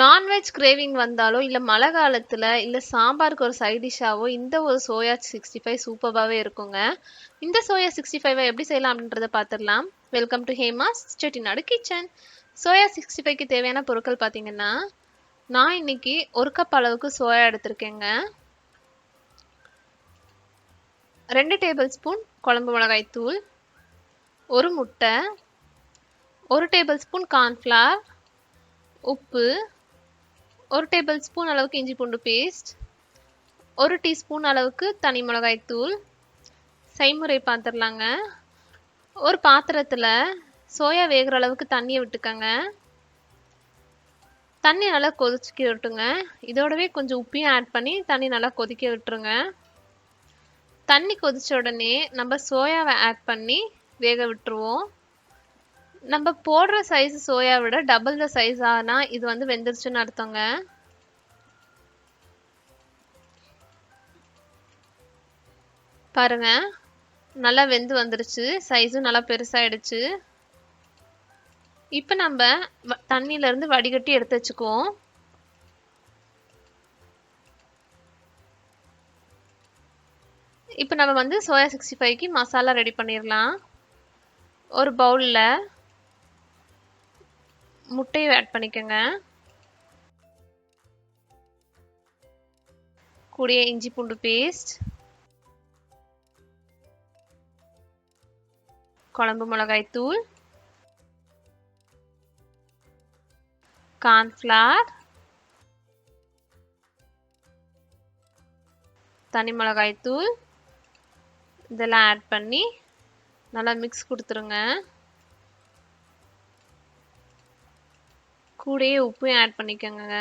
Non veg craving வந்தாலோ இல்லை மழை காலத்தில் இல்லை சாம்பாருக்கு ஒரு சைட் டிஷ்ஷாவோ இந்த ஒரு சோயா 65 சூப்பராகவே இருக்குங்க. இந்த சோயா 65 எப்படி செய்யலாம் அப்படின்றத பார்த்துடலாம். Welcome to Hema's Chettinad kitchen. Soya 65க்கு தேவையான பொருட்கள் பார்த்தீங்கன்னா, நான் இன்னைக்கு 1 கப் அளவுக்கு சோயா எடுத்திருக்கேங்க. 2 டேபிள் ஸ்பூன் குழம்பு மிளகாய் தூள், 1 முட்டை, 1 டேபிள் ஸ்பூன் கார்ன்ஃப்ளவர், உப்பு, 1 டேபிள் ஸ்பூன் அளவுக்கு இஞ்சி பூண்டு பேஸ்ட், 1 டீஸ்பூன் அளவுக்கு தனி மிளகாய் தூள். செய்முறை பார்த்துடலாங்க. ஒரு பாத்திரத்தில் சோயா வேகிற அளவுக்கு தண்ணியை விட்டுக்கங்க. தண்ணி நல்லா கொதிக்க விட்டுங்க. இதோடவே கொஞ்சம் உப்பையும் ஆட் பண்ணி தண்ணி நல்லா கொதிக்க விட்டுருங்க. தண்ணி கொதிச்ச உடனே நம்ம சோயாவை ஆட் பண்ணி வேக விட்டுருவோம். நம்ம போடுற சைஸ் சோயா விட டபுள் த சைஸ் ஆனால் இது வந்து வெந்துருச்சுன்னு அர்த்தங்க. பாருங்க, நல்லா வெந்து வந்துருச்சு, சைஸும் நல்லா பெருசாயிடுச்சு. இப்போ நம்ம தண்ணியிலேருந்து வடிகட்டி எடுத்து வச்சுக்குவோம். இப்போ நம்ம வந்து சோயா 65க்கு மசாலா ரெடி பண்ணிடலாம். ஒரு பவுலில் முட்டையை ஆட் பண்ணிக்கோங்க. கூடிய இஞ்சி பூண்டு பேஸ்ட், குழம்பு மிளகாய் தூள், கார்ன்ஃப்ளவர், தனி மிளகாய் தூள் இதெல்லாம் ஆட் பண்ணி நல்லா மிக்ஸ் கொடுத்துருங்க. கூடயே உப்பையும் ஆட் பண்ணிக்கோங்க.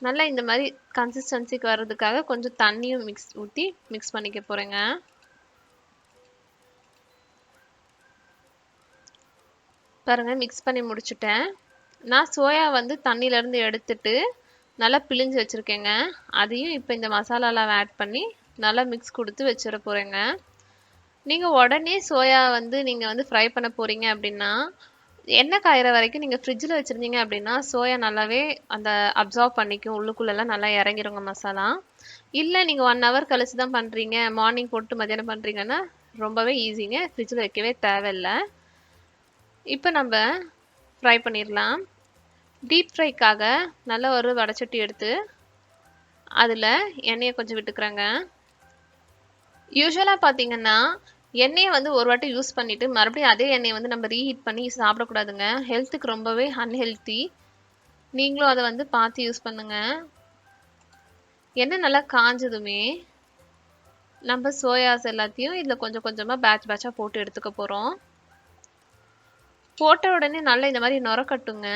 நல்லா இந்த மாதிரி கன்சிஸ்டன்சிக்கு வர்றதுக்காக கொஞ்சம் தண்ணியும் ஊற்றி மிக்ஸ் பண்ணிக்க போகிறேங்க. பாருங்கள், மிக்ஸ் பண்ணி முடிச்சுட்டேன். நான் சோயா வந்து தண்ணியிலேருந்து எடுத்துட்டு நல்லா பிழிஞ்சு வச்சுருக்கேங்க. அதையும் இப்போ இந்த மசாலாலாம் ஆட் பண்ணி நல்லா மிக்ஸ் கொடுத்து வச்சிட போகிறேங்க. நீங்கள் உடனே சோயா வந்து நீங்கள் வந்து ஃப்ரை பண்ண போகிறீங்க அப்படின்னா, எண்ணெய் காயிற வரைக்கும் நீங்கள் ஃப்ரிட்ஜில் வச்சுருந்தீங்க அப்படின்னா சோயா நல்லாவே அந்த அப்சார்ப் பண்ணிக்கும், உள்ளுக்குள்ளெல்லாம் நல்லா இறங்கிருங்க மசாலா. இல்லை நீங்கள் 1 ஹவர் கழிச்சு தான் பண்ணுறீங்க, மார்னிங் போட்டு மத்தியானம் பண்ணுறீங்கன்னா ரொம்பவே ஈஸிங்க, ஃப்ரிட்ஜில் வைக்கவே தேவையில்லை. இப்போ நம்ம ஃப்ரை பண்ணிடலாம். டீப் ஃப்ரைக்காக நல்ல ஒரு வடைச்சட்டி எடுத்து அதில் எண்ணெயை கொஞ்சம் விட்டுக்கிறேங்க. யூஸ்வலாக பார்த்தீங்கன்னா எண்ணெயை வந்து ஒரு வாட்டி யூஸ் பண்ணிவிட்டு மறுபடியும் அதே எண்ணெயை வந்து நம்ம ரீஹீட் பண்ணி சாப்பிடக்கூடாதுங்க. ஹெல்த்துக்கு ரொம்பவே அன்ஹெல்த்தி. நீங்களும் அதை வந்து பார்த்து யூஸ் பண்ணுங்கள். எண்ணெய் நல்லா காஞ்சதுமே நம்ம சோயாஸ் எல்லாத்தையும் இதில் கொஞ்சம் கொஞ்சமாக பேட்ச் பேட்சாக போட்டு எடுத்துக்க போகிறோம். போட்ட உடனே நல்லா இந்த மாதிரி நுரக்கட்டுங்க.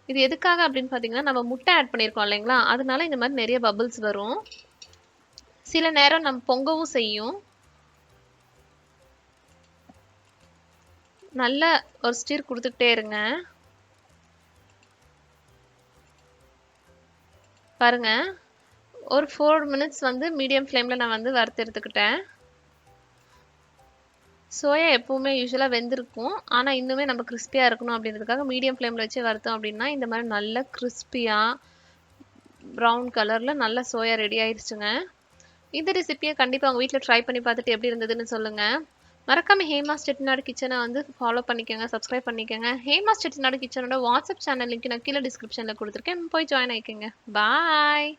இது எதுக்காக அப்படின்னு பார்த்தீங்கன்னா, நம்ம முட்டை ஆட் பண்ணியிருக்கோம் இல்லைங்களா, அதனால இந்த மாதிரி நிறைய பபிள்ஸ் வரும். சில நேரம் நம்ம பொங்கவும் செய்யும். நல்ல ஒரு ஸ்டிர் கொடுத்துக்கிட்டே இருங்க. பாருங்க, ஒரு 4 மினிட்ஸ் வந்து மீடியம் ஃப்ளேமில் நான் வந்து வறுத்து எடுத்துக்கிட்டேன். சோயா எப்பவுமே யூஸ்வலாக வெந்திருக்கும், ஆனால் இன்னுமே நம்ம கிறிஸ்பியாக இருக்கணும் அப்படின்றதுக்காக மீடியம் ஃப்ளேமில் வச்சு வறுத்தோம் அப்படின்னா இந்த மாதிரி நல்ல கிறிஸ்பியாக ப்ரௌன் கலரில் நல்ல சோயா ரெடி ஆயிடுச்சுங்க. இந்த ரெசிபியை கண்டிப்பாக உங்கள் வீட்டில் ட்ரை பண்ணி பார்த்துட்டு எப்படி இருந்ததுன்னு சொல்லுங்கள். மறக்காம ஹேமாஸ் செட்டிநாடு கிச்சனை வந்து ஃபாலோ பண்ணிக்கோங்க, சப்ஸ்கிரைப் பண்ணிக்கோங்க. ஹேமாஸ் செட்டிநாடு கிச்சனோட வாட்ஸ்அப் சேனல் லிங்க் நான் கீழே டிஸ்கிரிப்ஷனில் கொடுத்துருக்கேன், போய் ஜாயின் ஆகிக்கோங்க. பாய்.